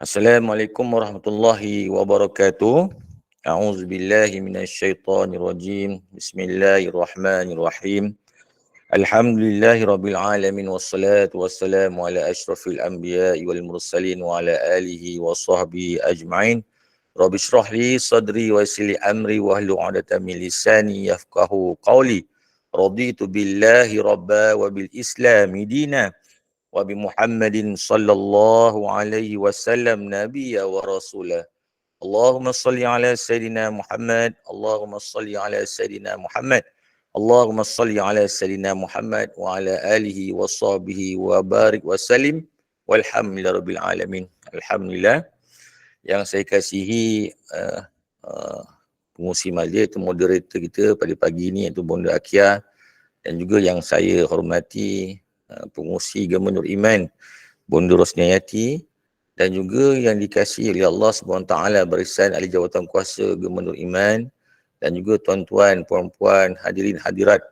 Assalamualaikum warahmatullahi wabarakatuh. A'udzu billahi minasyaitonir rajim. Bismillahirrahmanirrahim. Alhamdulillahi rabbil alamin wassalatu wassalamu ala asyrafil anbiya'i wal mursalin wa ala alihi wa sahbihi ajma'in. Rabbi shrah li sadri wa yassir li amri wahlul 'uqdatam min lisani yafqahu qawli. Raditu billahi rabba wa bil islami dina. Wa bi Muhammadin sallallahu alaihi wasallam nabiyya wa rasulah. Allahumma salli ala Sayyidina Muhammad. Allahumma salli ala Sayyidina Muhammad. Allahumma salli ala Sayyidina Muhammad wa ala alihi wa sahbihi wa barik wa salim. Walhamdulillah Rabbil Alamin. Alhamdulillah. Yang saya kasihi pengurusi majlis, itu moderator kita pada pagi ini, iaitu Bonda Akia, dan juga yang saya hormati pengurusi Agama Nur Iman Bonda Rosniayati, dan juga yang dikasihi oleh Allah SWT barisan ahli jawatan kuasa Agama Nur Iman, dan juga tuan-tuan, puan-puan, hadirin hadirat,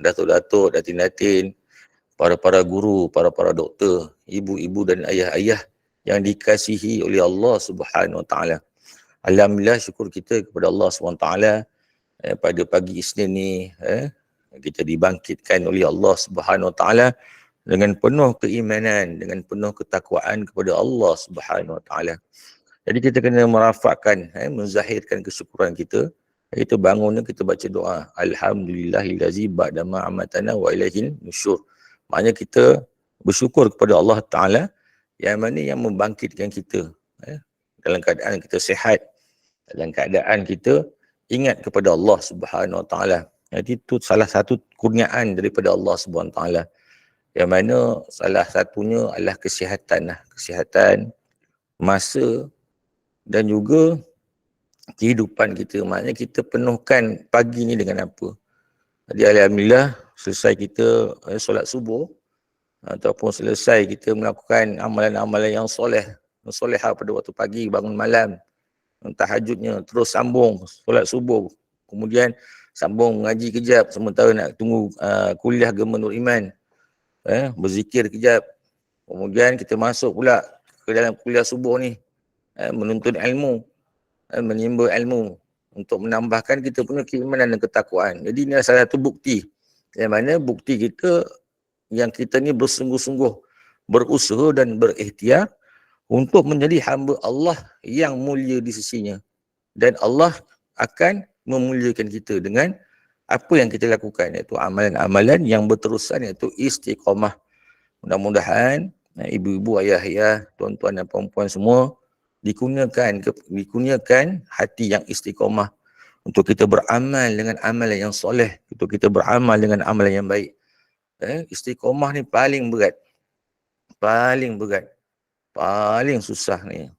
datuk-datuk, datin-datin, para guru, para doktor, ibu-ibu dan ayah-ayah yang dikasihi oleh Allah SWT. Alhamdulillah, syukur kita kepada Allah SWT pada pagi Isnin ni kita dibangkitkan oleh Allah Subhanahu Wa Taala dengan penuh keimanan, dengan penuh ketakwaan kepada Allah Subhanahu Wa Taala. Jadi kita kena merafakkan, menzahirkan kesyukuran kita. Kita bangun kita baca doa, Alhamdulillahillazi ba'da ma amatana wa ilaihin nusyur. Maknanya kita bersyukur kepada Allah Taala yang mana yang membangkitkan kita dalam keadaan kita sihat, dalam keadaan kita ingat kepada Allah Subhanahu Wa Taala. Jadi itu salah satu kurniaan daripada Allah Subhanahu Wa Taala. Yang mana salah satunya adalah kesihatan, kesihatan, masa dan juga kehidupan kita. Maknanya kita penuhkan pagi ni dengan apa? Jadi alhamdulillah selesai kita solat subuh ataupun selesai kita melakukan amalan-amalan yang solehah pada waktu pagi, bangun malam, tahajudnya, terus sambung solat subuh, kemudian sambung mengaji kejap sementara nak tunggu kuliah Agama Nur Iman, berzikir kejap, kemudian kita masuk pula ke dalam kuliah subuh ni, menuntut ilmu, menimba ilmu untuk menambahkan kita punya keimanan dan ketakwaan. Jadi ini adalah salah satu bukti, yang mana bukti kita yang kita ni bersungguh-sungguh berusaha dan berikhtiar untuk menjadi hamba Allah yang mulia di sisinya, dan Allah akan memuliakan kita dengan apa yang kita lakukan, iaitu amalan-amalan yang berterusan, iaitu istiqamah. Mudah-mudahan ibu-ibu, ayah-ayah, tuan-tuan dan puan-puan semua dikurniakan hati yang istiqamah untuk kita beramal dengan amalan yang soleh, untuk kita beramal dengan amalan yang baik. Istiqamah ni paling berat, paling susah ni.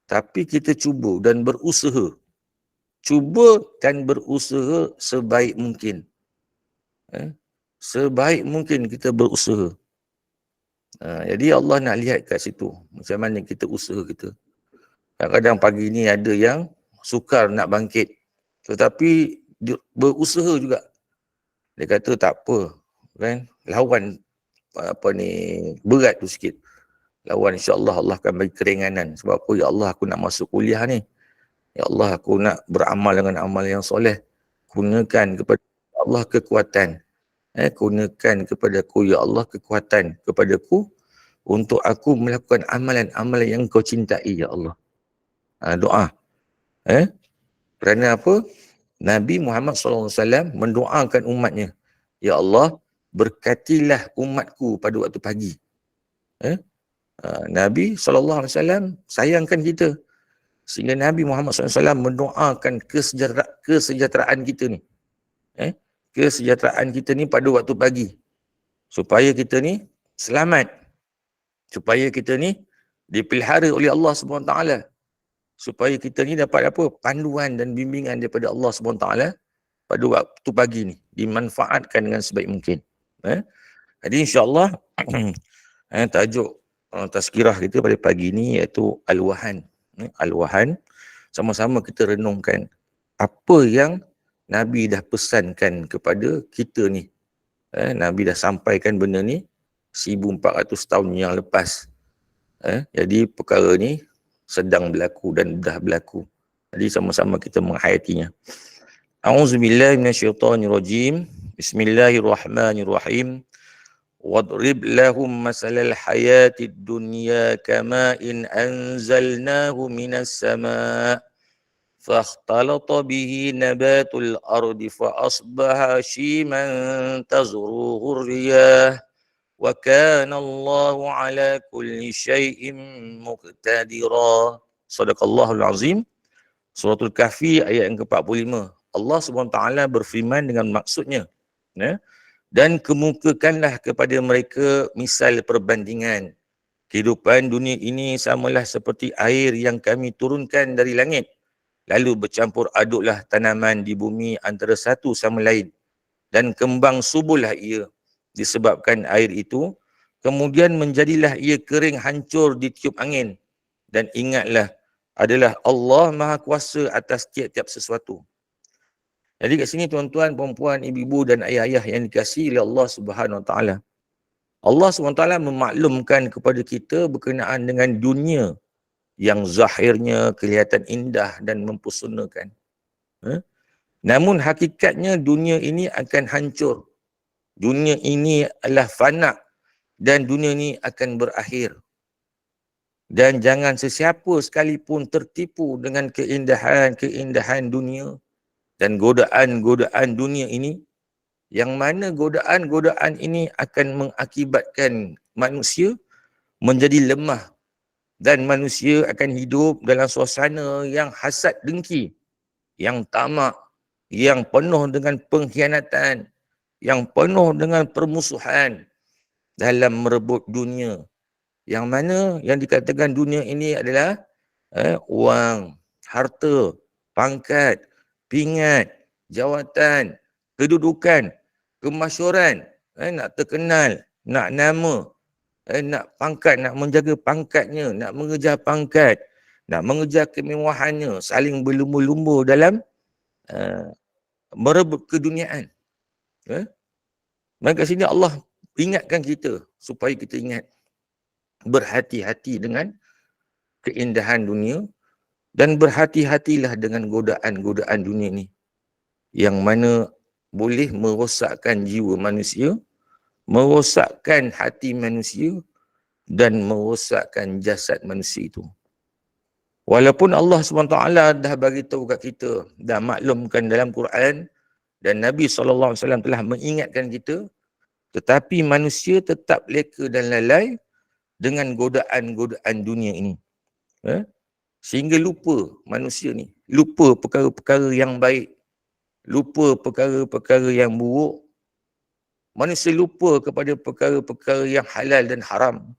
Tapi kita cuba dan berusaha sebaik mungkin. Sebaik mungkin kita berusaha. Jadi Allah nak lihat kat situ macam mana kita usaha kita. Kadang-kadang pagi ni ada yang sukar nak bangkit, tetapi dia berusaha juga. Dia kata tak apa, kan? Lawan berat tu sikit. Lawan, insya-Allah Allah akan bagi keringanan. Sebab apa? Ya Allah, aku nak masuk kuliah ni. Ya Allah, aku nak beramal dengan amal yang soleh. Kurniakan kepada Allah kekuatan. Kurniakan kepadaku, ya Allah, kekuatan kepadaku untuk aku melakukan amalan-amalan yang kau cintai, ya Allah. Doa. Kerana apa? Nabi Muhammad SAW mendoakan umatnya. Ya Allah, berkatilah umatku pada waktu pagi. Nabi SAW sayangkan kita. Sehingga Nabi Muhammad SAW mendoakan kesejahteraan kita ni. Kesejahteraan kita ni pada waktu pagi. Supaya kita ni selamat. Supaya kita ni dipelihara oleh Allah SWT. Supaya kita ni dapat apa? Panduan dan bimbingan daripada Allah SWT pada waktu pagi ni. Dimanfaatkan dengan sebaik mungkin. Jadi insyaAllah tajuk tazkirah kita pada pagi ni iaitu Al-Wahan. Al-Wahan, sama-sama kita renungkan apa yang Nabi dah pesankan kepada kita ni. Nabi dah sampaikan benda ni 1400 tahun yang lepas. Jadi perkara ni sedang berlaku dan dah berlaku. Jadi sama-sama kita menghayatinya. A'udzubillahi minasyaitonirrajim. Bismillahirrahmanirrahim. Wadrib lahum masalal hayatid dunya kama'in anzalnahu minas sama' فاختلط به نبات الأرض فأصبح شيما تزروه الرياح وكان الله على كل شيء مقتدرا. Sadaqallahul Azim. Suratul Kahfi ayat yang ke-45. Allah SWT berfirman dengan maksudnya, dan kemukakanlah kepada mereka misal perbandingan. Kehidupan dunia ini samalah seperti air yang kami turunkan dari langit. Lalu bercampur aduklah tanaman di bumi antara satu sama lain. Dan kembang suburlah ia disebabkan air itu. Kemudian menjadilah ia kering hancur ditiup angin. Dan ingatlah, adalah Allah Maha Kuasa atas tiap-tiap sesuatu. Jadi kat sini tuan-tuan, perempuan, ibu-ibu dan ayah-ayah yang dikasihi oleh Allah Subhanahu Wa Taala. Allah SWT memaklumkan kepada kita berkenaan dengan dunia yang zahirnya kelihatan indah dan mempesonakan. Namun hakikatnya dunia ini akan hancur. Dunia ini adalah fana dan dunia ini akan berakhir. Dan jangan sesiapa sekalipun tertipu dengan keindahan-keindahan dunia dan godaan-godaan dunia ini, yang mana godaan-godaan ini akan mengakibatkan manusia menjadi lemah dan manusia akan hidup dalam suasana yang hasad dengki, yang tamak, yang penuh dengan pengkhianatan, yang penuh dengan permusuhan dalam merebut dunia. Yang mana yang dikatakan dunia ini adalah wang, harta, pangkat, pingat, jawatan, kedudukan, kemasyhuran, nak terkenal, nak nama, nak pangkat, nak menjaga pangkatnya, nak mengejar pangkat, nak mengejar kemewahannya, saling berlumba-lumba dalam merebut keduniaan. Maka sini Allah ingatkan kita supaya kita ingat, berhati-hati dengan keindahan dunia dan berhati-hatilah dengan godaan-godaan dunia ni yang mana boleh merosakkan jiwa manusia, merosakkan hati manusia dan merosakkan jasad manusia itu. Walaupun Allah SWT dah bagi tahu kat kita, dah maklumkan dalam Quran dan Nabi SAW telah mengingatkan kita, tetapi manusia tetap leka dan lalai dengan godaan-godaan dunia ini. Sehingga lupa manusia ni, lupa perkara-perkara yang baik, lupa perkara-perkara yang buruk. Manusia lupa kepada perkara-perkara yang halal dan haram.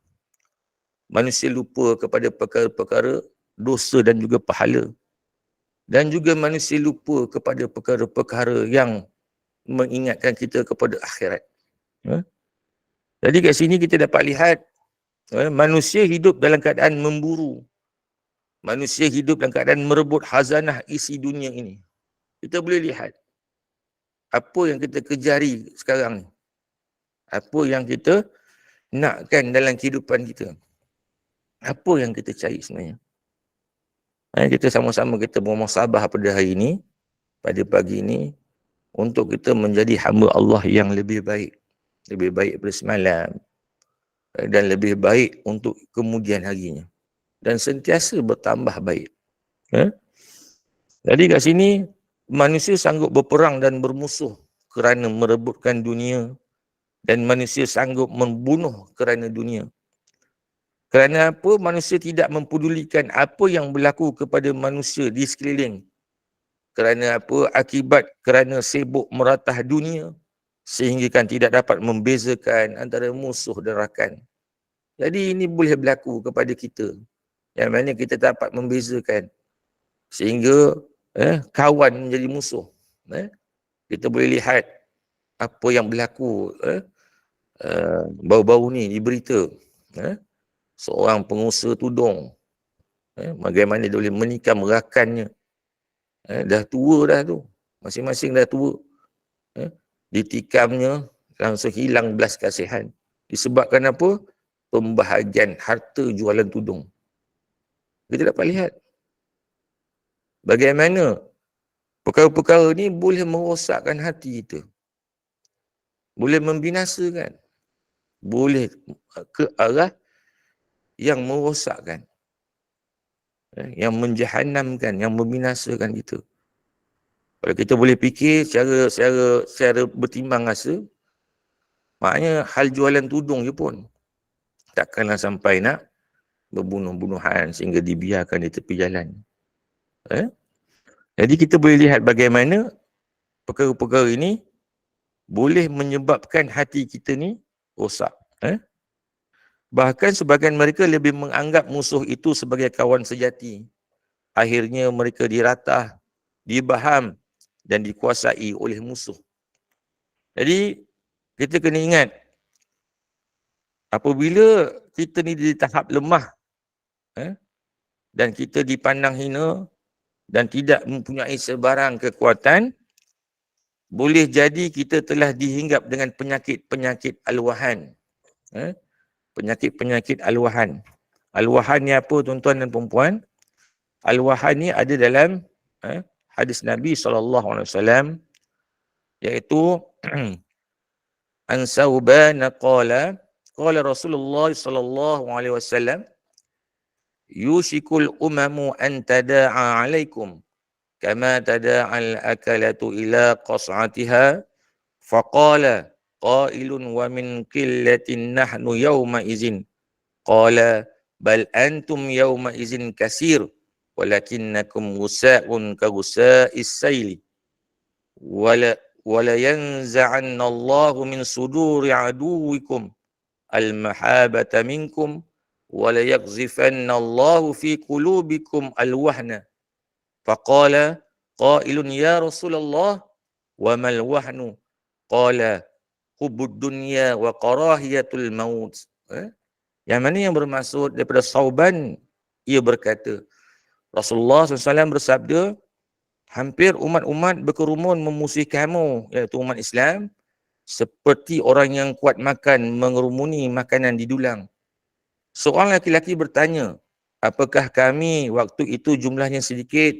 Manusia lupa kepada perkara-perkara dosa dan juga pahala. Dan juga manusia lupa kepada perkara-perkara yang mengingatkan kita kepada akhirat. Jadi kat sini kita dapat lihat, manusia hidup dalam keadaan memburu. Manusia hidup dalam keadaan merebut khazanah isi dunia ini. Kita boleh lihat apa yang kita kejari sekarang ni. Apa yang kita nakkan dalam kehidupan kita. Apa yang kita cari sebenarnya. Kita sama-sama kita bermuhasabah pada hari ini, pada pagi ini, untuk kita menjadi hamba Allah yang lebih baik. Lebih baik daripada semalam. Dan lebih baik untuk kemudian harinya. Dan sentiasa bertambah baik. Jadi kat sini, manusia sanggup berperang dan bermusuh kerana merebutkan dunia. Dan manusia sanggup membunuh kerana dunia. Kerana apa? Manusia tidak mempedulikan apa yang berlaku kepada manusia di sekeliling. Kerana apa? Akibat kerana sibuk meratah dunia, sehingga kan tidak dapat membezakan antara musuh dan rakan. Jadi ini boleh berlaku kepada kita, yang mana kita dapat membezakan, sehingga kawan menjadi musuh. Kita boleh lihat apa yang berlaku baru-baru ni di berita. Seorang pengusaha tudung, bagaimana dia boleh menikam rakannya. Dah tua dah tu, masing-masing dah tua. Ditikamnya, langsung hilang belas kasihan. Disebabkan apa? pembahagian harta jualan tudung. Kita dapat lihat bagaimana perkara-perkara ni boleh merosakkan hati kita. Boleh membinasakan. Boleh ke arah yang merosakkan. Yang menjahannamkan, yang membinasakan kita. Kalau kita boleh fikir secara bertimbang rasa, maknanya hal jualan tudung je pun takkanlah sampai nak berbunuh-bunuhan sehingga dibiarkan di tepi jalan. Jadi kita boleh lihat bagaimana perkara-perkara ini boleh menyebabkan hati kita ni rosak. Bahkan sebahagian mereka lebih menganggap musuh itu sebagai kawan sejati. Akhirnya mereka diratah, dibaham dan dikuasai oleh musuh. Jadi kita kena ingat, apabila kita ni di tahap lemah dan kita dipandang hina dan tidak mempunyai sebarang kekuatan, boleh jadi kita telah dihinggap dengan penyakit-penyakit alwahan. Penyakit-penyakit alwahan. Alwahan ni apa tuan-tuan dan perempuan? Alwahan ni ada dalam hadis Nabi SAW, iaitu an Sauban qala Rasulullah SAW, yushikul umamu an tada'a alaikum kama tada'al akalatu ila qas'atiha faqala qailun wa min qillatin nahnu yawma izin qala bal antum yawma izin kasir walakinnakum gusa'un ka gusa'is sayli wala yanza'anna Allahu min suduri aduwikum al-mahabata minkum wala yaghzifanna Allahu fi qulubikum al-wahna faqala qailun ya Rasulullah wa mal wahnu qala hubbud dunya wa karahiyatul maut. Yang mana yang bermaksud daripada Sauban, ia berkata Rasulullah SAW bersabda, hampir umat-umat berkerumun memusuhi kamu, iaitu umat Islam, seperti orang yang kuat makan mengerumuni makanan di dulang. Seorang lelaki bertanya, apakah kami waktu itu jumlahnya sedikit?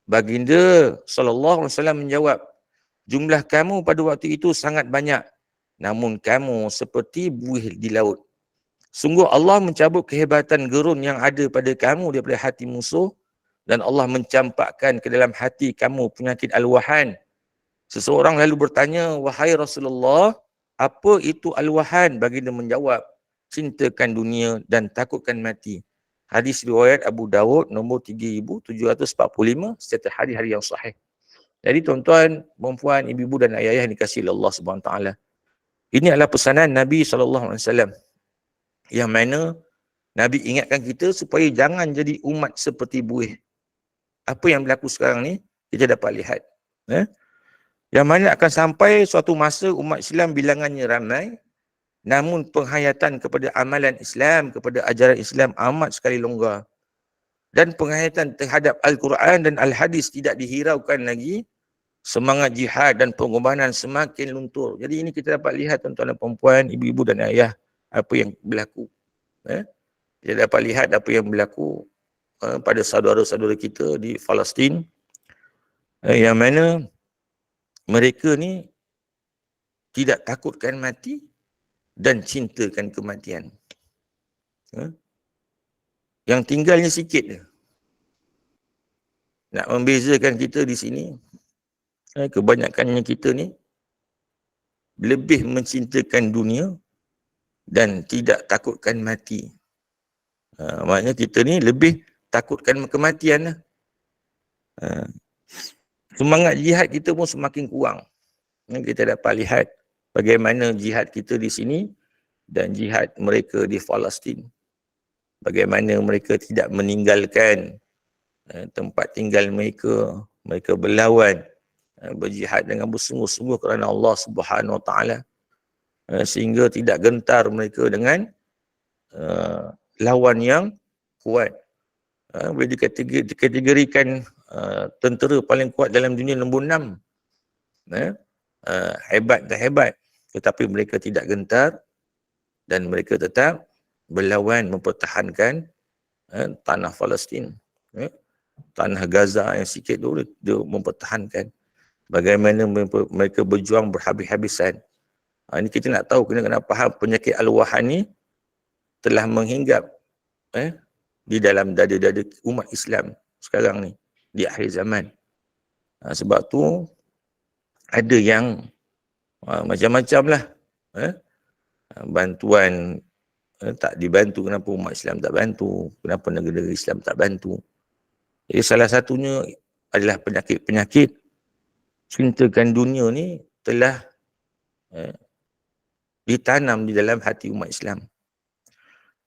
Baginda SAW menjawab, jumlah kamu pada waktu itu sangat banyak, namun kamu seperti buih di laut. Sungguh Allah mencabut kehebatan gerun yang ada pada kamu daripada hati musuh, dan Allah mencampakkan ke dalam hati kamu penyakit al-wahan. Seseorang lalu bertanya, wahai Rasulullah, apa itu al-wahan? Baginda menjawab, cintakan dunia dan takutkan mati. Hadis riwayat Abu Dawud nombor 3745 serta hadis-hadis yang sahih. Jadi tuan-tuan, perempuan, ibu-ibu dan ayah-ayah yang dikasihi Allah Subhanahu Wa Taala. Ini adalah pesanan Nabi SAW yang mana Nabi ingatkan kita supaya jangan jadi umat seperti buih. Apa yang berlaku sekarang ni, kita dapat lihat. Yang mana akan sampai suatu masa umat Islam bilangannya ramai, namun penghayatan kepada amalan Islam, kepada ajaran Islam amat sekali longgar. Dan penghayatan terhadap Al-Quran dan Al-Hadis tidak dihiraukan lagi, semangat jihad dan pengorbanan semakin luntur. Jadi ini kita dapat lihat tuan-tuan dan perempuan, ibu-ibu dan ayah, apa yang berlaku. Kita dapat lihat apa yang berlaku pada saudara-saudara kita di Palestin, yang mana mereka ni tidak takutkan mati dan cintakan kematian. Yang tinggalnya sikit je. Nak membezakan kita di sini, kebanyakannya kita ni lebih mencintakan dunia dan tidak takutkan mati. Maknanya kita ni lebih takutkan kematian lah. Semangat jihad kita pun semakin kurang. Kita dapat lihat bagaimana jihad kita di sini dan jihad mereka di Palestin. Bagaimana mereka tidak meninggalkan tempat tinggal mereka. Mereka berlawan, berjihad dengan bersungguh-sungguh kerana Allah Subhanahu Wa Taala, sehingga tidak gentar mereka dengan lawan yang kuat. Boleh dikategorikan tentera paling kuat dalam dunia nombor 6. Hebat dan hebat, tetapi mereka tidak gentar dan mereka tetap berlawan mempertahankan tanah Palestin. Tanah Gaza yang sikit tu dia mempertahankan. Bagaimana mereka berjuang berhabis-habisan. Ini kita nak tahu, kena faham penyakit al-wahan ni telah menghinggap di dalam dada-dada umat Islam sekarang ni, di akhir zaman. Sebab tu ada yang macam-macam lah. Bantuan tak dibantu, kenapa umat Islam tak bantu, kenapa negara Islam tak bantu. Jadi salah satunya adalah penyakit-penyakit cintakan dunia ni telah ditanam di dalam hati umat Islam.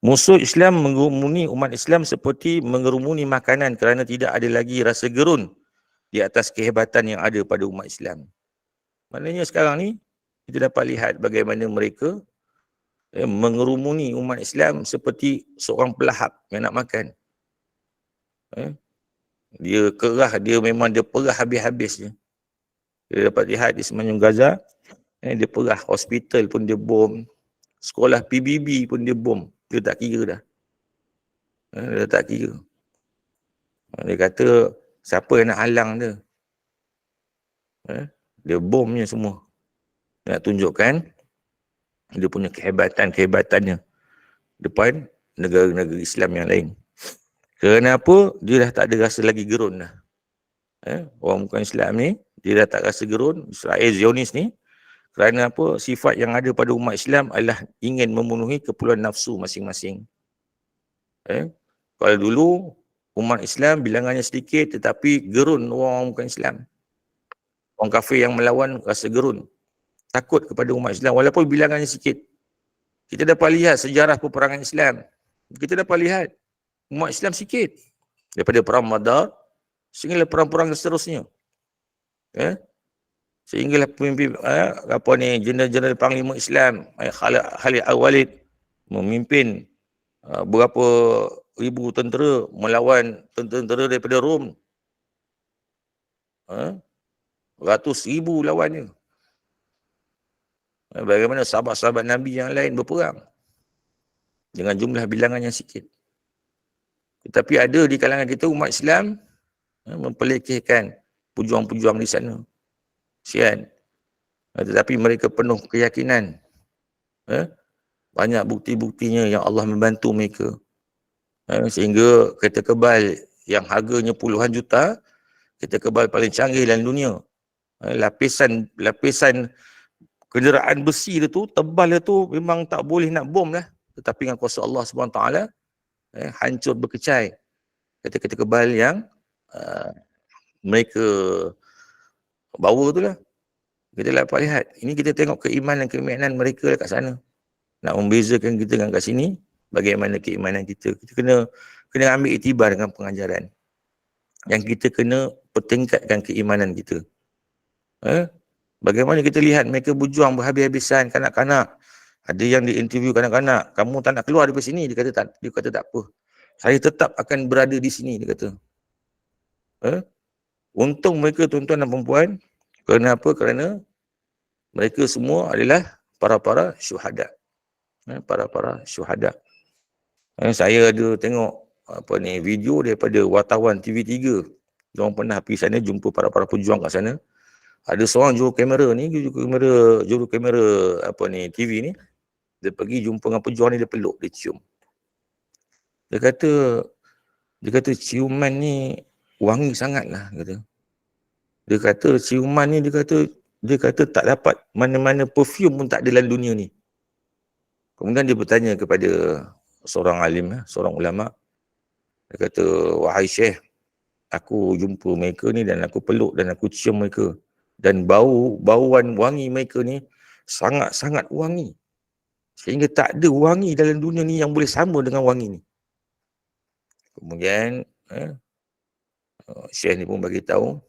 Musuh Islam mengerumuni umat Islam seperti mengerumuni makanan kerana tidak ada lagi rasa gerun di atas kehebatan yang ada pada umat Islam. Maknanya sekarang ni kita dapat lihat bagaimana mereka mengerumuni umat Islam seperti seorang pelahap yang nak makan. Dia kerah, dia memang dia perah habis-habisnya. Kita dapat lihat di semenanjung Gaza, dia perah, hospital pun dia bom, sekolah PBB pun dia bom. Dia tak kira dah. Dia tak kira. Dia kata, siapa yang nak halang dia? Dia bomnya semua. Dia nak tunjukkan dia punya kehebatannya depan negara-negara Islam yang lain. Kerana apa? Dia dah tak ada rasa lagi gerun dah. Orang bukan Islam ni, dia dah tak rasa gerun. Israel Zionis ni, kerana apa? Sifat yang ada pada umat Islam adalah ingin memenuhi keperluan nafsu masing-masing. Kalau dulu umat Islam bilangannya sedikit tetapi gerun orang bukan Islam. Orang kafir yang melawan rasa gerun, takut kepada umat Islam walaupun bilangannya sikit. Kita dapat lihat sejarah peperangan Islam. Kita dapat lihat umat Islam sikit. Daripada perang Badar sehinggalah perang-perang seterusnya. Sehinggalah pemimpin jeneral-jeneral panglima Islam Khalid Al-Walid memimpin berapa ribu tentera melawan tentera daripada Rom. Ratus ribu lawannya. Bagaimana sahabat-sahabat Nabi yang lain berperang dengan jumlah bilangan yang sikit. Tetapi ada di kalangan kita umat Islam mempelekehkan pejuang-pejuang di sana. Sian. Tetapi mereka penuh keyakinan. Banyak bukti-buktinya yang Allah membantu mereka. Sehingga kereta kebal yang harganya puluhan juta, kereta kebal paling canggih dalam dunia. Lapisan kenderaan besi dia tu, tebal dia tu memang tak boleh nak bom lah. Tetapi dengan kuasa Allah SWT, hancur berkecai kereta-kereta kebal yang mereka bawa tu lah. Kita dapat lihat. Ini kita tengok keimanan mereka kat sana. Nak membezakan kita dengan kat sini, bagaimana keimanan kita. Kita kena ambil iktibar dengan pengajaran. Yang kita kena pertingkatkan keimanan kita. Bagaimana kita lihat mereka berjuang berhabis-habisan, kanak-kanak. Ada yang diinterview kanak-kanak, kamu tak nak keluar dari sini? Dia kata tak apa. Saya tetap akan berada di sini, dia kata. Untung mereka tuan-tuan dan perempuan. Kerana apa? Kerana mereka semua adalah para-para syuhada. Para-para syuhada. Saya ada tengok video daripada wartawan TV3. Diorang pernah pergi sana jumpa para-para pejuang kat sana. Ada seorang juru kamera TV ni, dia pergi jumpa dengan pejuang ni, dia peluk, dia cium. Dia kata ciuman ni wangi sangatlah, kata. Dia kata ciuman ni, dia kata tak dapat mana-mana perfume pun tak ada dalam dunia ni. Kemudian dia bertanya kepada seorang alim, seorang ulama. Dia kata, wahai Syekh, aku jumpa mereka ni dan aku peluk dan aku cium mereka. Dan bauan wangi mereka ni sangat-sangat wangi. Sehingga tak ada wangi dalam dunia ni yang boleh sama dengan wangi ni. Kemudian Syekh ni pun bagi tahu,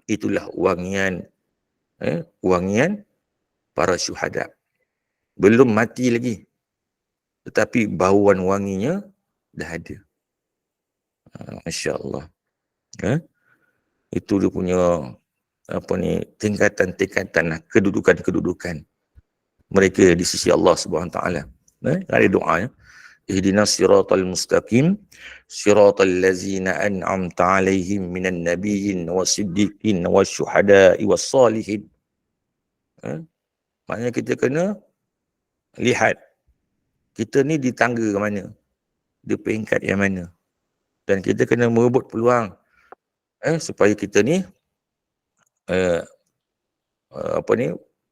itulah wangian para syuhada. Belum mati lagi, tetapi bauan wanginya dah ada. Masya Allah. Itu dia punya tingkatan-tingkatan, kedudukan-kedudukan mereka di sisi Allah Subhanahu Wa Taala. Ada doa ya. ihdinas siratal mustaqim siratal ladzina an'amta alaihim minan nabiyyin wasiddiqin wasyuhada'i wassalihin. Maknanya kita kena lihat kita ni di tangga ke mana, di peringkat yang mana, dan kita kena merebut peluang supaya kita ni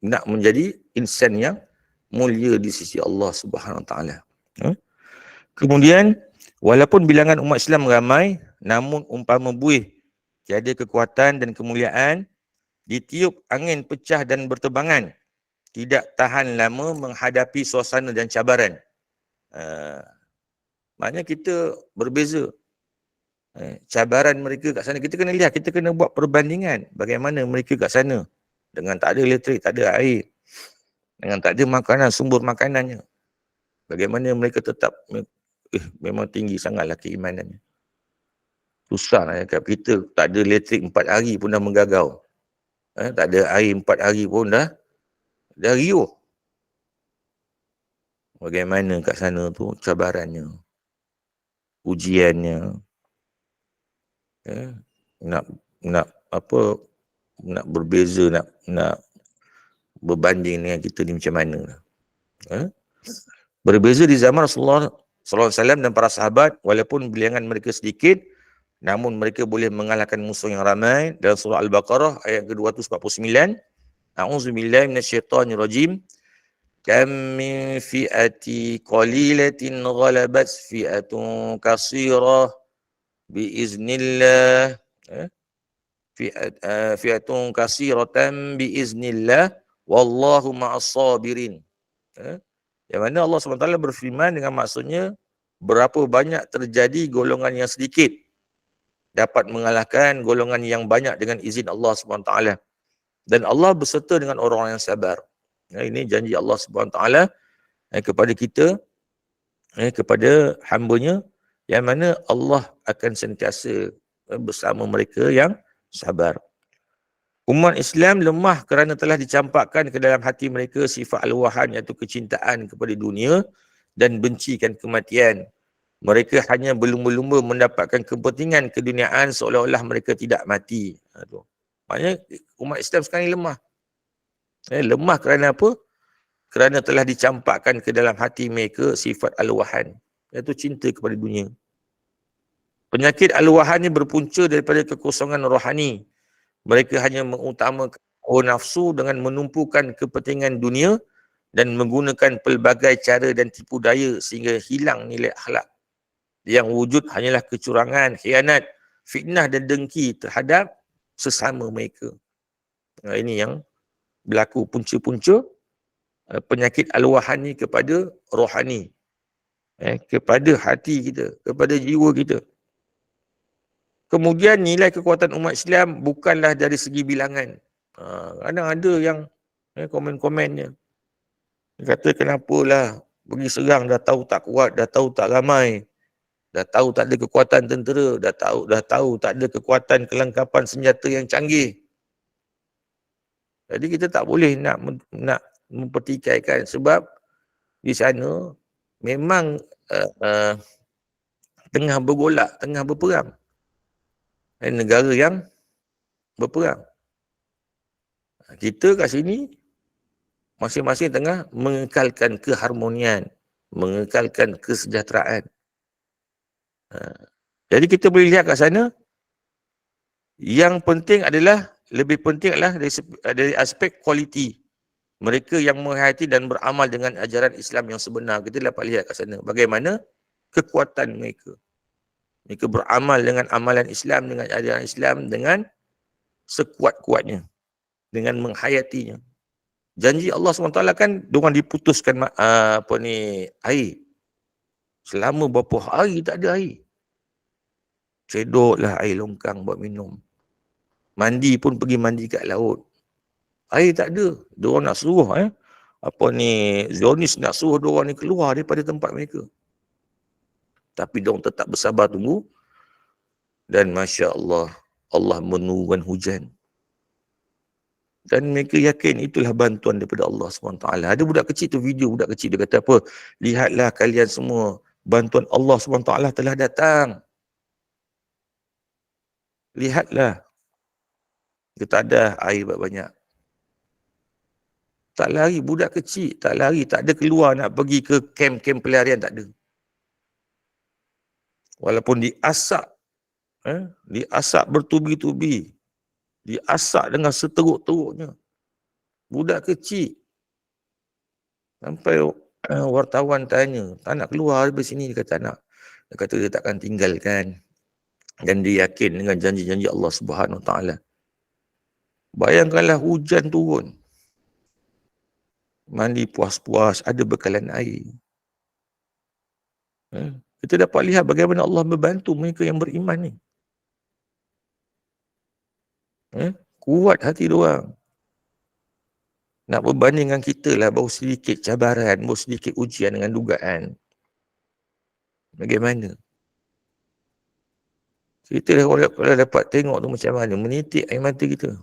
nak menjadi insan yang mulia di sisi Allah Subhanahu Wa Taala. Kemudian walaupun bilangan umat Islam ramai, namun umpama buih tiada kekuatan dan kemuliaan, ditiup angin pecah dan berterbangan, tidak tahan lama menghadapi suasana dan cabaran. Maknanya kita berbeza. Cabaran mereka kat sana, kita kena lihat, kita kena buat perbandingan bagaimana mereka kat sana dengan tak ada elektrik, tak ada air, dengan tak ada makanan, sumber makanannya, bagaimana mereka tetap memang tinggi sangatlah keimanannya. Susah nak cakap, kita tak ada elektrik 4 hari pun dah menggagau, tak ada air 4 hari pun dah riuh. Bagaimana kat sana tu cabarannya, ujiannya, nak berbeza, nak berbanding dengan kita ni macam mana. Berbeza di zaman Rasulullah SAW dan para sahabat, walaupun bilangan mereka sedikit, namun mereka boleh mengalahkan musuh yang ramai. Dalam surah Al-Baqarah ayat ke-249, A'udzubillahi minasyaitonirrajim. Kam min fi'ati qalilatin ghalabat fi'atun kasirah biiznillah. Fi'atun kasiratan biiznillah wallahu ma'as sabirin. Yang mana Allah SWT berfirman dengan maksudnya, berapa banyak terjadi golongan yang sedikit dapat mengalahkan golongan yang banyak dengan izin Allah SWT. Dan Allah berserta dengan orang yang sabar. Ini janji Allah SWT kepada kita, kepada hamba-Nya, yang mana Allah akan sentiasa bersama mereka yang sabar. Umat Islam lemah kerana telah dicampakkan ke dalam hati mereka sifat al-wahan, iaitu kecintaan kepada dunia dan bencikan kematian. Mereka hanya berlumba-lumba mendapatkan kepentingan keduniaan seolah-olah mereka tidak mati. Maknanya umat Islam sekarang ni lemah. Lemah kerana apa? Kerana telah dicampakkan ke dalam hati mereka sifat al-wahan, iaitu cinta kepada dunia. Penyakit al-wahan ni berpunca daripada kekosongan rohani. Mereka hanya mengutamakan hawa nafsu dengan menumpukan kepentingan dunia dan menggunakan pelbagai cara dan tipu daya sehingga hilang nilai akhlak. Yang wujud hanyalah kecurangan, khianat, fitnah dan dengki terhadap sesama mereka. Ini yang berlaku punca-punca penyakit al-wahan ni kepada rohani, kepada hati kita, kepada jiwa kita. Kemudian nilai kekuatan umat Islam bukanlah dari segi bilangan. Kadang ada yang komen-komennya, kata kenapalah pergi serang, dah tahu tak kuat, dah tahu tak ramai, dah tahu tak ada kekuatan tentera, dah tahu tak ada kekuatan kelengkapan senjata yang canggih. Jadi kita tak boleh nak mempertikaikan, sebab di sana memang tengah bergolak, tengah berperang. Negara yang berperang. Kita kat sini masing-masing tengah mengekalkan keharmonian, mengekalkan kesejahteraan. Jadi kita boleh lihat kat sana, yang penting adalah, lebih penting adalah dari aspek kualiti. Mereka yang menghayati dan beramal dengan ajaran Islam yang sebenar. Kita dapat lihat kat sana bagaimana kekuatan mereka. Mereka beramal dengan amalan Islam, dengan ajaran Islam, dengan sekuat-kuatnya, dengan menghayatinya. Janji Allah SWT kan, diorang diputuskan air. Selama berapa hari tak ada air. Cedoklah air longkang buat minum. Mandi pun pergi mandi kat laut. Air tak ada. Diorang nak suruh Zionis nak suruh diorang ni keluar daripada tempat mereka. Tapi diorang tetap bersabar tunggu. Dan Masya Allah, Allah menurunkan hujan. Dan mereka yakin itulah bantuan daripada Allah SWT. Ada budak kecil tu, video budak kecil, dia kata apa? Lihatlah kalian semua, Bantuan Allah SWT telah datang. Lihatlah. Kita ada air banyak. Tak lari, budak kecil, tak lari, tak ada keluar nak pergi ke kem-kem pelarian, tak ada. Walaupun diasak, diasak bertubi-tubi, diasak dengan seteruk-teruknya. Budak kecil, sampai wartawan tanya, tak nak keluar dari sini, dia kata nak. Dia kata dia takkan tinggalkan. Dan dia yakin dengan janji-janji Allah Subhanahu Wa Taala. Bayangkanlah hujan turun. Mandi puas-puas, ada bekalan air. Kita dapat lihat bagaimana Allah membantu mereka yang beriman ni. Kuat hati diorang. Nak berbanding dengan kita lah, baru sedikit cabaran, baru sedikit ujian dengan dugaan. Bagaimana? Kita kalau dapat tengok tu macam mana, menitik air mata kita.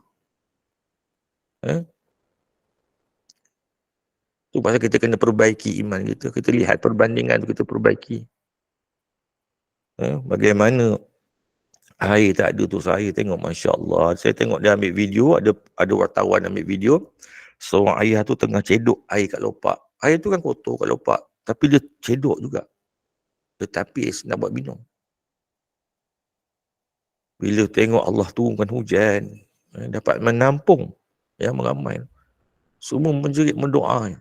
Tu pasal kita kena perbaiki iman kita. Kita lihat perbandingan tu, kita perbaiki. Bagaimana air tak ada tu, saya tengok Masya Allah. Saya tengok dia ambil video, ada wartawan ambil video. Seorang ayah tu tengah cedok air kat lopak. Air tu kan kotor kat lopak. Tapi dia cedok juga. Dia tapis nak buat minum. Bila tengok Allah turunkan hujan, dapat menampung yang meramai. Semua menjerit mendoa.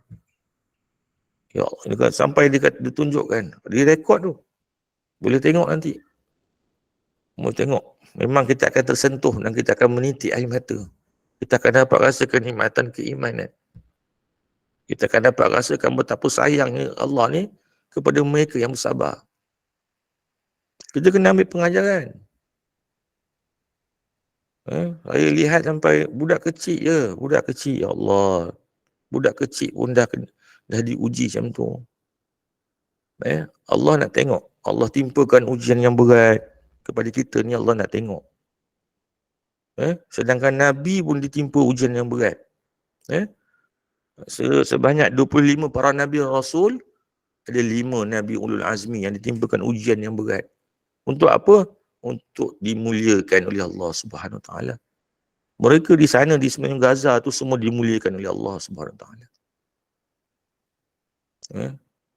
Ya Allah, sampai dia tunjukkan. Dia rekod tu. Boleh tengok nanti. Boleh tengok. Memang kita akan tersentuh dan kita akan menitik air mata. Kita akan dapat rasa kenikmatan keimanan. Kita akan dapat rasakan betapa sayangnya Allah ni kepada mereka yang bersabar. Kita kena ambil pengajaran. Saya lihat sampai budak kecil je. Budak kecil, ya Allah. Budak kecil pun dah diuji macam tu. Allah nak tengok. Allah timpakan ujian yang berat kepada kita ni, Allah nak tengok. Sedangkan Nabi pun ditimpa ujian yang berat. Sebanyak 25 para Nabi Rasul, ada 5 Nabi Ulul Azmi yang ditimpakan ujian yang berat. Untuk apa? Untuk dimuliakan oleh Allah Subhanahu Wa Taala. Mereka di sana, di semenanjung Gaza tu semua dimuliakan oleh Allah Subhanahu Wa Taala.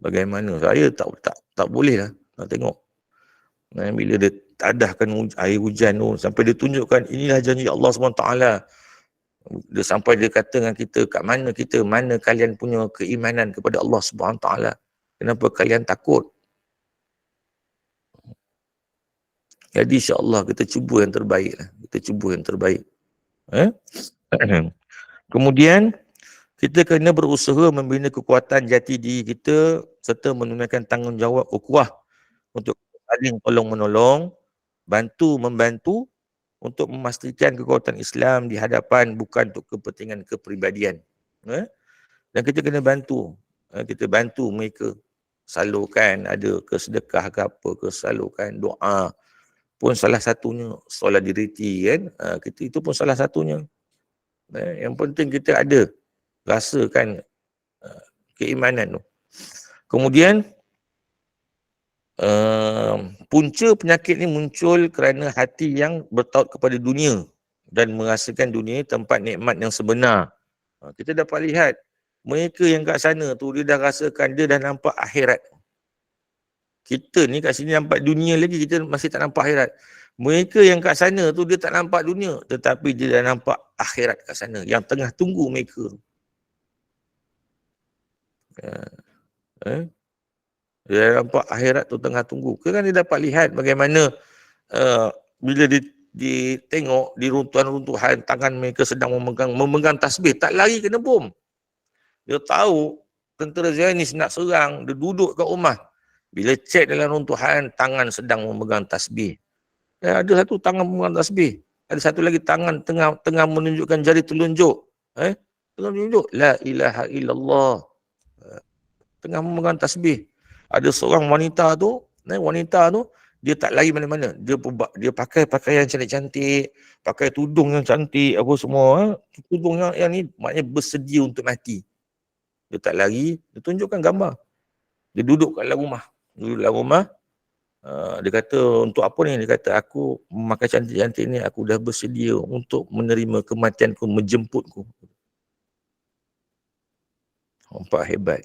Bagaimana? Saya tak boleh lah nak tengok. Bila dia tadahkan air hujan tu, sampai dia tunjukkan inilah janji Allah SWT. Dia sampai dia kata dengan kita, kat mana kita, mana kalian punya keimanan kepada Allah SWT. Kenapa kalian takut? Jadi insya-Allah kita cuba yang terbaik lah. Kita cuba yang terbaik. Kemudian kita kena berusaha membina kekuatan jati diri kita serta menunaikan tanggungjawab ukhuwah untuk saling tolong-menolong, bantu-membantu untuk memastikan kekuatan Islam di hadapan, bukan untuk kepentingan kepribadian. Dan kita kena bantu. Kita bantu mereka. Salurkan, ada kesedekah ke apa, salurkan doa. Pun salah satunya, solidariti kan. Itu pun salah satunya. Yang penting kita ada. Rasakan keimanan tu. Kemudian, punca penyakit ni muncul kerana hati yang bertaut kepada dunia dan merasakan dunia tempat nikmat yang sebenar. Kita dapat lihat mereka yang kat sana tu, dia dah rasakan, dia dah nampak akhirat. Kita ni kat sini nampak dunia lagi, kita masih tak nampak akhirat. Mereka yang kat sana tu dia tak nampak dunia, tetapi dia dah nampak akhirat kat sana yang tengah tunggu mereka. Dia nampak akhirat tu tengah tunggu. Kan dia dapat lihat bagaimana bila ditengok di runtuhan-runtuhan, tangan mereka sedang memegang tasbih, tak lari kena bom. Dia tahu tentera Zionis nak serang, dia duduk kat rumah. Bila cek dalam runtuhan, tangan sedang memegang tasbih. Ada satu tangan memegang tasbih, ada satu lagi tangan tengah menunjukkan jari telunjuk. Tengah menunjuk la ilaha illallah. Tengah memegang tasbih. Ada seorang wanita tu, dia tak lari mana-mana. Dia pakai pakaian cantik-cantik, pakai tudung yang cantik, apa semua. Tudung yang ni maknanya bersedia untuk mati. Dia tak lari, dia tunjukkan gambar. Dia duduk kat dalam rumah. duduk dalam rumah. Dia kata, untuk apa ni? Dia kata, aku makan cantik-cantik ni, aku dah bersedia untuk menerima kematianku, menjemputku. Nampak hebat.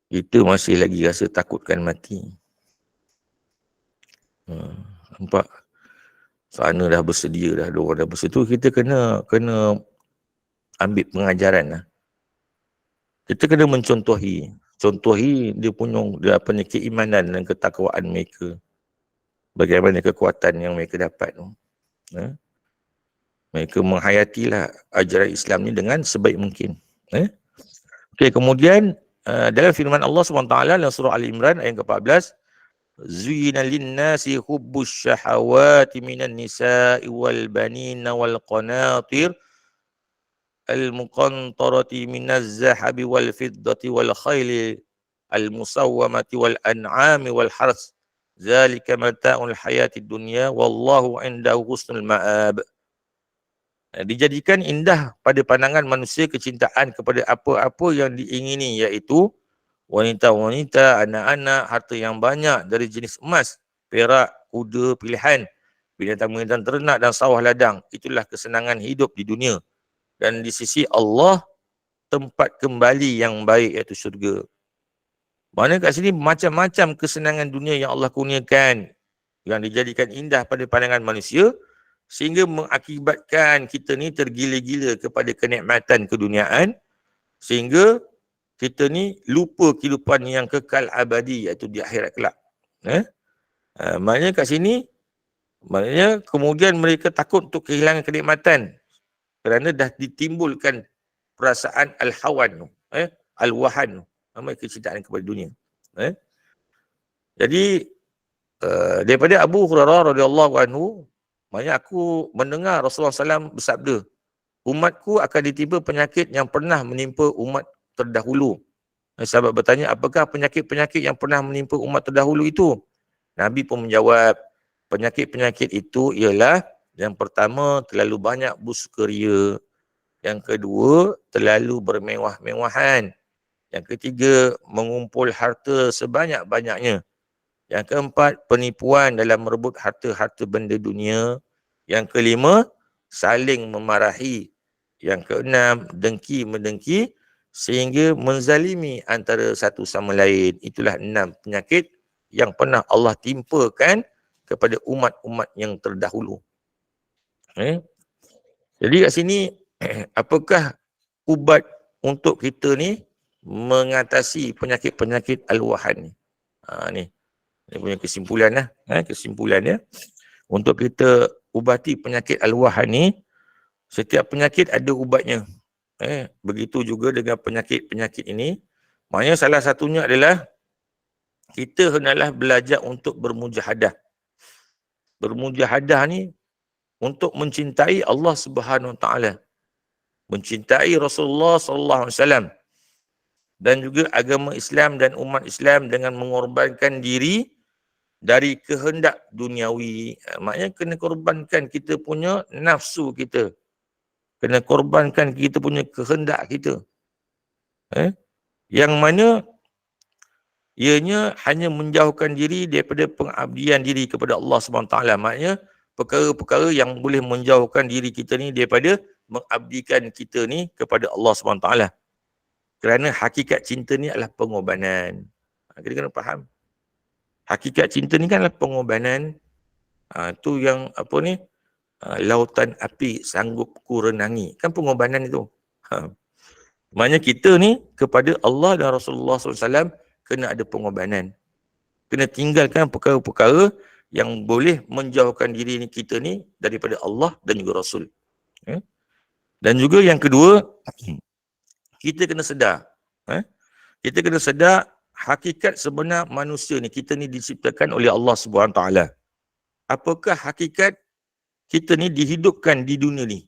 Kita masih lagi rasa takutkan mati. Nampak? Sana dah bersedia dah, diorang dah bersedia. Tu kita kena ambil pengajaran lah. Kita kena mencontohi. Contohi dia punya keimanan dan ketakwaan mereka. Bagaimana kekuatan yang mereka dapat tu. Mereka menghayatilah ajaran Islam ni dengan sebaik mungkin. Okey, kemudian dalam firman Allah SWT dalam surah Al-Imran ayat ke-14, Zuyina linnasi hubbus syahawati minan nisa'i wal banina wal qanatir al-muqantarati minaz zahabi wal fiddati wal khayli al-musawwamati wal an'ami wal hars. Zalika mata'ul hayatid dunya wallahu indahu husnul ma'ab. Dijadikan indah pada pandangan manusia kecintaan kepada apa-apa yang diingini, iaitu wanita-wanita, anak-anak, harta yang banyak dari jenis emas, perak, kuda pilihan, binatang-binatang ternak dan sawah ladang. Itulah kesenangan hidup di dunia. Dan di sisi Allah, tempat kembali yang baik, iaitu syurga. Mana kat sini macam-macam kesenangan dunia yang Allah kurniakan, yang dijadikan indah pada pandangan manusia, sehingga mengakibatkan kita ni tergila-gila kepada kenikmatan keduniaan, sehingga kita ni lupa kehidupan yang kekal abadi, iaitu di akhirat kelak. Maknanya kat sini, maknanya kemudian mereka takut untuk kehilangan kenikmatan kerana dah ditimbulkan perasaan al-hawan, al-wahan, namanya kecintaan kepada dunia. Jadi daripada Abu Hurairah radhiyallahu anhu, maknanya aku mendengar Rasulullah SAW bersabda, umatku akan ditimpa penyakit yang pernah menimpa umat terdahulu. Sahabat bertanya, apakah penyakit-penyakit yang pernah menimpa umat terdahulu itu? Nabi pun menjawab, penyakit-penyakit itu ialah, yang pertama, terlalu banyak bersukaria. Yang kedua, terlalu bermewah-mewahan. Yang ketiga, mengumpul harta sebanyak-banyaknya. Yang keempat, penipuan dalam merebut harta-harta benda dunia. Yang kelima, saling memarahi. Yang keenam, dengki-mendengki sehingga menzalimi antara satu sama lain. Itulah 6 penyakit yang pernah Allah timpakan kepada umat-umat yang terdahulu. Jadi kat sini, apakah ubat untuk kita ni mengatasi penyakit-penyakit al-wahan ni? Ini punya kesimpulan lah. Kesimpulannya, untuk kita ubati penyakit al-wahan ni, setiap penyakit ada ubatnya. Begitu juga dengan penyakit-penyakit ini. Maknanya salah satunya adalah kita hendaklah belajar untuk bermujahadah. Bermujahadah ni untuk mencintai Allah Subhanahu Wa Taala, mencintai Rasulullah sallallahu alaihi wasallam, dan juga agama Islam dan umat Islam dengan mengorbankan diri dari kehendak duniawi. Maknanya kena korbankan kita punya nafsu kita. Kena korbankan kita punya kehendak kita. Yang mana ianya hanya menjauhkan diri daripada pengabdian diri kepada Allah SWT. Maknanya perkara-perkara yang boleh menjauhkan diri kita ni daripada mengabdikan kita ni kepada Allah SWT. Kerana hakikat cinta ni adalah pengorbanan. Kita kena faham. Hakikat cinta ni kan adalah pengorbanan. Itu yang apa ni? Lautan api sanggup ku renangi. Kan pengorbanan itu. Maknanya kita ni kepada Allah dan Rasulullah SAW kena ada pengorbanan. Kena tinggalkan perkara-perkara yang boleh menjauhkan diri kita ni daripada Allah dan juga Rasul. Dan juga yang kedua, kita kena sedar. Kita kena sedar hakikat sebenar manusia ni. Kita ni diciptakan oleh Allah SWT. Apakah hakikat kita ni dihidupkan di dunia ni?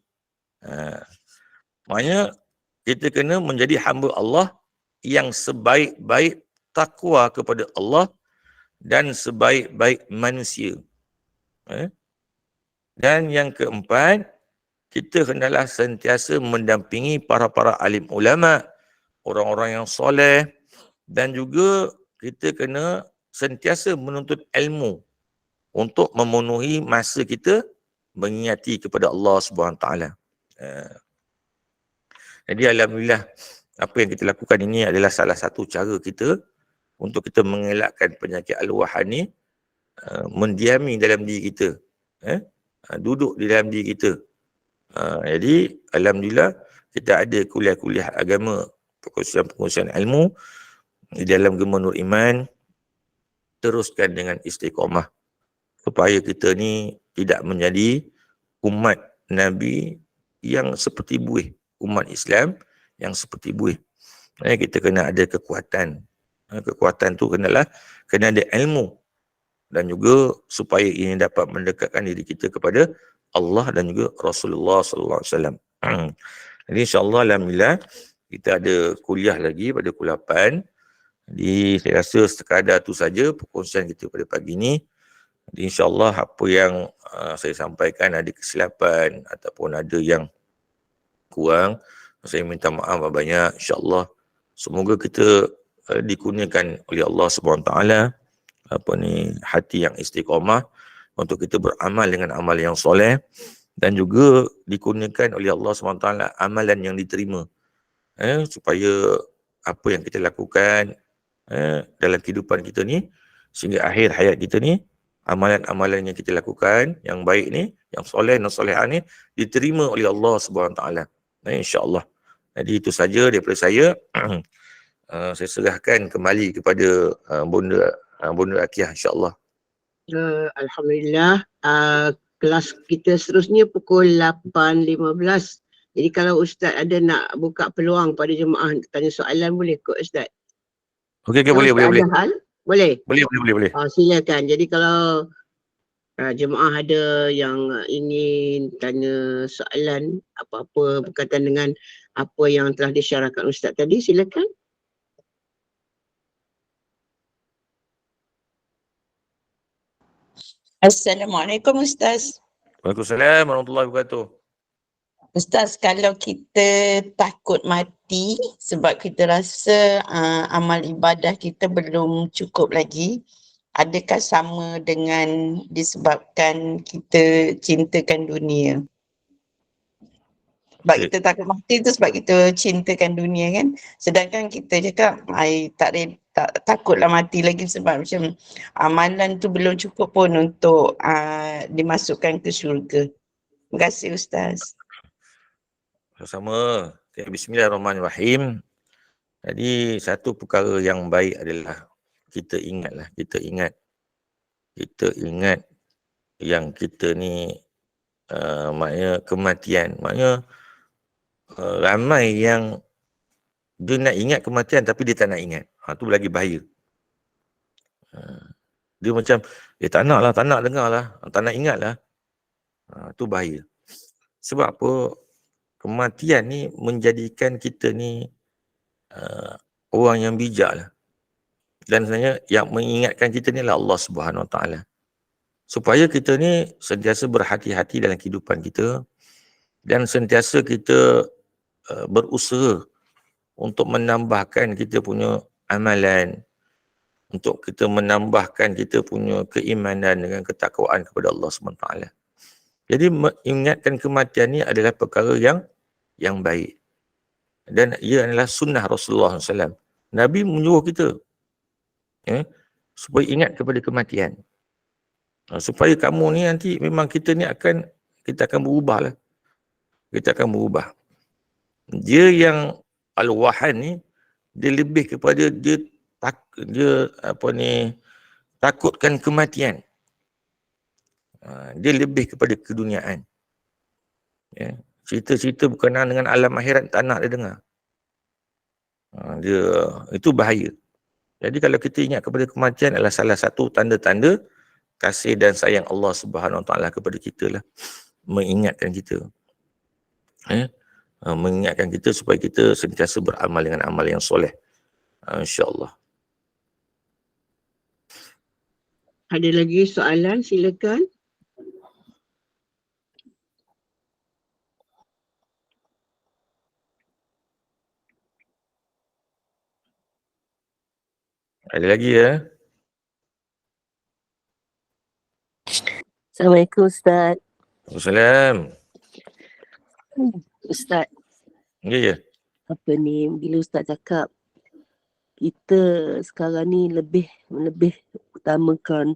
Maknanya kita kena menjadi hamba Allah yang sebaik-baik takwa kepada Allah dan sebaik-baik manusia. Dan yang keempat, kita hendaklah sentiasa mendampingi para-para alim ulama, orang-orang yang soleh, Dan juga kita kena sentiasa menuntut ilmu untuk memenuhi masa kita mengingati kepada Allah Subhanahu Wa Taala. Jadi alhamdulillah apa yang kita lakukan ini adalah salah satu cara kita untuk kita mengelakkan penyakit al-wahan ni mendiami dalam diri kita. Duduk di dalam diri kita. Jadi alhamdulillah kita ada kuliah-kuliah agama, perkongsian-perkongsian ilmu di dalam Gema Nur Iman. Teruskan dengan istiqamah supaya kita ni tidak menjadi umat Nabi yang seperti buih, umat Islam yang seperti buih. Kita kena ada kekuatan. Kekuatan tu kena ada ilmu, dan juga supaya ini dapat mendekatkan diri kita kepada Allah dan juga Rasulullah sallallahu alaihi wasallam. Jadi insya-Allah alhamdulillah kita ada kuliah lagi pada pukul 8. Jadi saya rasa sekadar tu saja perkongsian kita pada pagi ni. Jadi insya-Allah apa yang saya sampaikan ada kesilapan ataupun ada yang kurang, saya minta maaf banyak. Insya-Allah semoga kita dikurniakan oleh Allah Subhanahu taala hati yang istiqamah untuk kita beramal dengan amal yang soleh, dan juga dikurniakan oleh Allah SWT amalan yang diterima, supaya apa yang kita lakukan dalam kehidupan kita ni sehingga akhir hayat kita ni, amalan-amalan yang kita lakukan yang baik ni, yang soleh dan solehah ni diterima oleh Allah SWT, insya-Allah. Jadi itu saja daripada saya. Saya serahkan kembali kepada Bunda Akiyah, insya-Allah. Alhamdulillah. Kelas kita seterusnya pukul 8.15. Jadi kalau Ustaz ada nak buka peluang pada jemaah tanya soalan, boleh kot Ustaz? Okey, boleh. Boleh? Boleh. Silakan. Jadi kalau jemaah ada yang ingin tanya soalan apa-apa berkaitan dengan apa yang telah disyarahkan Ustaz tadi, silakan. Assalamualaikum Ustaz. Waalaikumsalam warahmatullahi wabarakatuh. Ustaz, kalau kita takut mati sebab kita rasa amal ibadah kita belum cukup lagi, adakah sama dengan disebabkan kita cintakan dunia? Sebab kita takut mati tu sebab kita cintakan dunia kan. Sedangkan kita cakap takutlah mati lagi sebab macam amalan tu belum cukup pun untuk dimasukkan ke syurga. Terima kasih Ustaz. Sama. Bismillahirrahmanirrahim. Jadi satu perkara yang baik adalah kita ingat yang kita ni maknanya kematian. Maknanya ramai yang dia nak ingat kematian tapi dia tak nak ingat. Tu lagi bahaya. Dia macam tak nak dengar lah, tak nak ingat lah. Tu bahaya. Sebab apa? Kematian ni menjadikan kita ni orang yang bijak lah. Dan sebenarnya yang mengingatkan kita ni adalah Allah Subhanahu Wa Taala. Supaya kita ni sentiasa berhati-hati dalam kehidupan kita dan sentiasa kita berusaha untuk menambahkan kita punya amalan, untuk kita menambahkan kita punya keimanan dengan ketakwaan kepada Allah SWT. Jadi mengingatkan kematian ni adalah perkara yang baik. Dan ia adalah sunnah Rasulullah SAW. Nabi menyuruh kita supaya ingat kepada kematian. Supaya kamu ni nanti memang kita akan berubah lah. Kita akan berubah. Dia yang al-wahan ni, dia lebih kepada dia takutkan kematian. Dia lebih kepada keduniaan. Cerita-cerita berkenaan dengan alam akhirat tak nak dia dengar. Itu bahaya. Jadi kalau kita ingat kepada kematian adalah salah satu tanda-tanda kasih dan sayang Allah Subhanahu Wa Taala kepada kita lah. Mengingatkan kita. Mengingatkan kita supaya kita sentiasa beramal dengan amal yang soleh. InsyaAllah. Ada lagi soalan? Silakan. Ada lagi ya? Assalamualaikum Ustaz. Assalamualaikum. Ustaz, Ya, ya. apa ni, bila Ustaz cakap kita sekarang ni lebih utamakan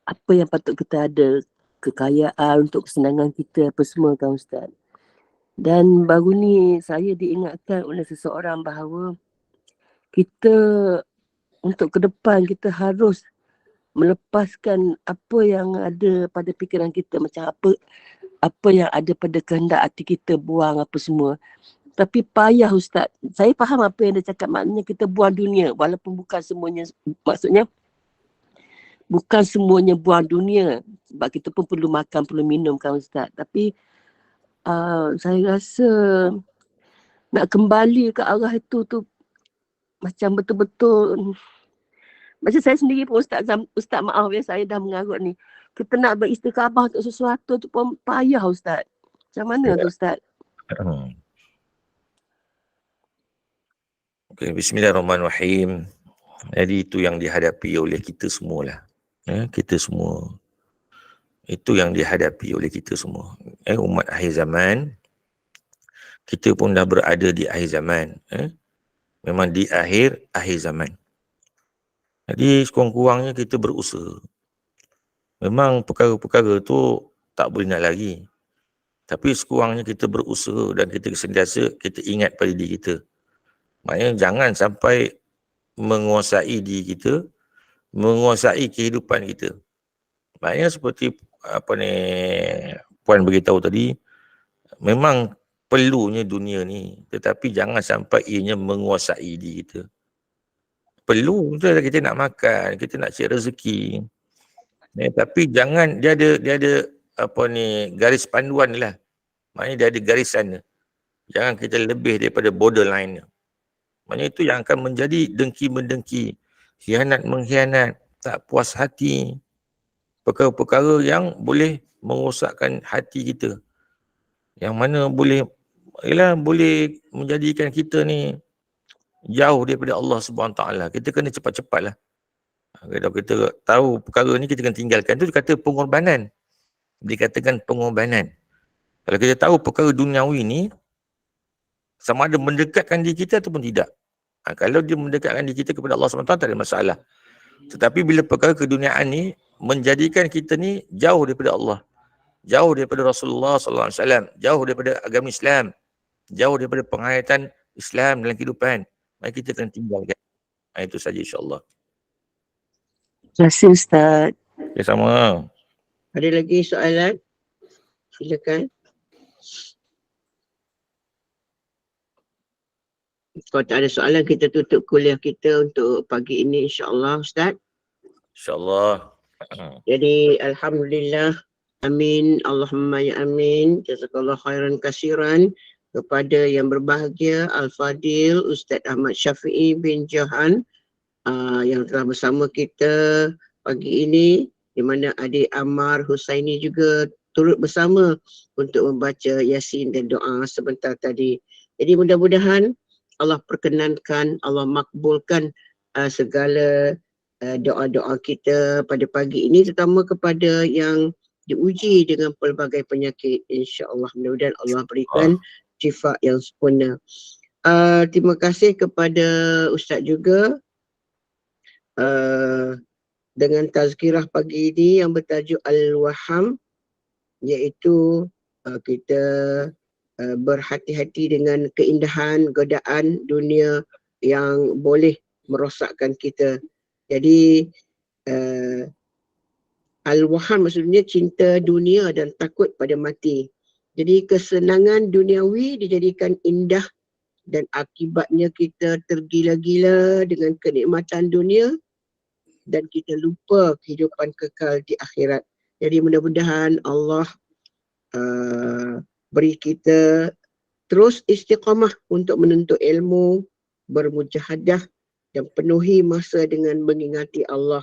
apa yang patut kita ada, kekayaan untuk kesenangan kita apa semua kan Ustaz. Dan baru ni saya diingatkan oleh seseorang bahawa kita untuk ke depan kita harus melepaskan apa yang ada pada fikiran kita, macam apa yang ada pada kehendak hati kita, buang apa semua. Tapi payah Ustaz. Saya faham apa yang dia cakap, maknanya kita buang dunia walaupun bukan semuanya, maksudnya bukan semuanya buang dunia, sebab kita pun perlu makan, perlu minum kan Ustaz. Tapi saya rasa nak kembali ke arah itu tu macam betul-betul, macam saya sendiri pun Ustaz maaf ya, saya dah mengarut ni. Kita nak beristiqamah untuk sesuatu tu pun payah Ustaz. Macam mana tu Ustaz? Okay, bismillahirrahmanirrahim. Jadi itu yang dihadapi oleh kita semualah. Kita semua. Itu yang dihadapi oleh kita semua. Umat akhir zaman. Kita pun dah berada di akhir zaman. Memang di akhir zaman. Jadi sekurang-kurangnya kita berusaha. Memang perkara-perkara tu tak boleh nak lari. Tapi sekurangnya kita berusaha dan kita sentiasa kita ingat pada diri kita. Maknanya jangan sampai menguasai diri kita, menguasai kehidupan kita. Maknanya seperti Puan beritahu tadi, memang perlunya dunia ni, tetapi jangan sampai ianya menguasai diri kita. Perlu kita nak makan, kita nak cari rezeki. Tapi jangan dia ada garis panduan lah. Maknanya dia ada garisan. Jangan kita lebih daripada borderline. Maknanya itu yang akan menjadi dengki-mendengki, khianat-mengkhianat, tak puas hati, perkara-perkara yang boleh merosakkan hati kita, yang mana boleh menjadikan kita ni jauh daripada Allah SWT. Kita kena cepat-cepatlah. Kalau kita tahu perkara ni, kita kena tinggalkan. Itu dikata pengorbanan. Dikatakan pengorbanan. Kalau kita tahu perkara duniawi ni, sama ada mendekatkan diri kita ataupun tidak. Kalau dia mendekatkan diri kita kepada Allah SWT, tak ada masalah. Tetapi bila perkara keduniaan ni menjadikan kita ni jauh daripada Allah, jauh daripada Rasulullah SAW, jauh daripada agama Islam, jauh daripada penghayatan Islam dalam kehidupan, mari kita kena tinggalkan. Itu saja insya-Allah. Terima kasih Ustaz. Ya, sama. Ada lagi soalan? Silakan. Kalau tak ada soalan, kita tutup kuliah kita untuk pagi ini insya-Allah Ustaz. InsyaAllah. Jadi Alhamdulillah, amin, Allahumma ya amin, jazakallah khairan kasiran kepada yang berbahagia Al-Fadil Ustaz Ahmad Syafi'i bin Jahan yang telah bersama kita pagi ini, di mana adik Ammar Husaini juga turut bersama untuk membaca Yasin dan doa sebentar tadi. Jadi mudah-mudahan Allah perkenankan, Allah makbulkan segala doa-doa kita pada pagi ini, terutama kepada yang diuji dengan pelbagai penyakit. InsyaAllah mudah-mudahan Allah berikan syifa yang sempurna. Terima kasih kepada Ustaz juga dengan tazkirah pagi ini yang bertajuk Al-Waham, iaitu kita berhati-hati dengan keindahan, godaan dunia yang boleh merosakkan kita. Jadi Al-Waham maksudnya cinta dunia dan takut pada mati. Jadi kesenangan duniawi dijadikan indah dan akibatnya kita tergila-gila dengan kenikmatan dunia dan kita lupa kehidupan kekal di akhirat. Jadi mudah-mudahan Allah beri kita terus istiqamah untuk menuntut ilmu, bermujahadah dan penuhi masa dengan mengingati Allah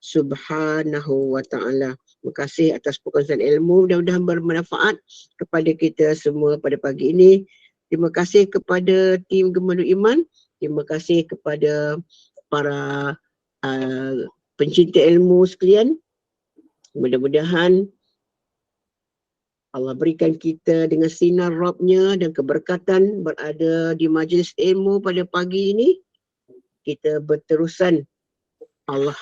Subhanahu wa ta'ala. Terima kasih atas perkongsian ilmu, mudah-mudahan bermanfaat kepada kita semua pada pagi ini. Terima kasih kepada tim Gemandu Iman, terima kasih kepada para pencinta ilmu sekalian, mudah-mudahan Allah berikan kita dengan sinar Rabb-Nya dan keberkatan berada di majlis ilmu pada pagi ini. Kita berterusan Allah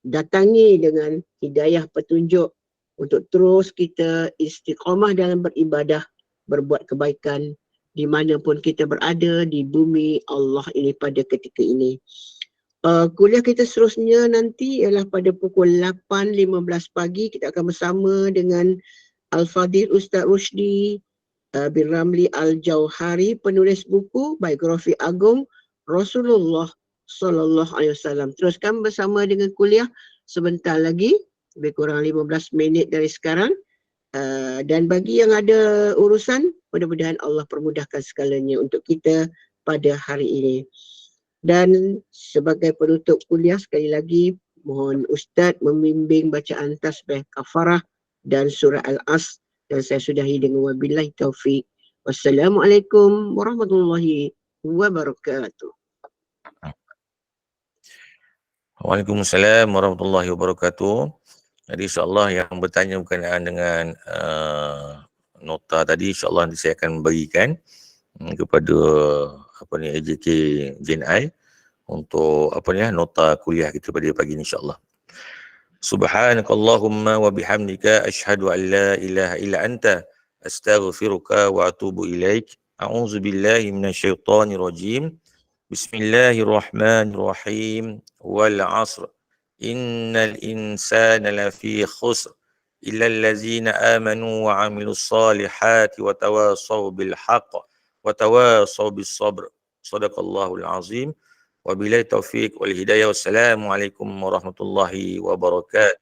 datangi dengan hidayah petunjuk untuk terus kita istiqamah dalam beribadah, berbuat kebaikan di mana pun kita berada di bumi Allah ini pada ketika ini. Kuliah kita seterusnya nanti ialah pada pukul 8.15 pagi. Kita akan bersama dengan Al-Fadhil Ustaz Rushdi bin Ramli Al-Jauhari, penulis buku Biografi Agung Rasulullah Sallallahu Alaihi Wasallam. Teruskan bersama dengan kuliah sebentar lagi, lebih kurang 15 minit dari sekarang. Dan bagi yang ada urusan, mudah-mudahan Allah permudahkan segalanya untuk kita pada hari ini. Dan sebagai penutup kuliah, sekali lagi mohon Ustaz membimbing bacaan tasbih kafarah dan surah Al-As, dan saya sudahi dengan wabillahi taufik. Wassalamualaikum warahmatullahi wabarakatuh. Waalaikumsalam warahmatullahi wabarakatuh. Jadi insyaAllah yang bertanya berkenaan dengan nota tadi, insyaAllah nanti saya akan bagikan kepada AJK JNI untuk nota kuliah kita pada pagi ini insyaAllah. Subhanakallahumma wa bihamdika asyhadu an la ilaha illa anta astaghfiruka wa atubu ilaik. A'udzu billahi minasyaitonir rajim. Bismillahirrahmanirrahim. Wal 'asr. Innal insana lafi khusr illa allazina amanu wa 'amilus salihati wa tawasaw bil haqq wa tawasaw bis sabr. Shadaqallahul azim. Wabillahi taufiq wal hidayah. Wassalamualaikum warahmatullahi wabarakatuh.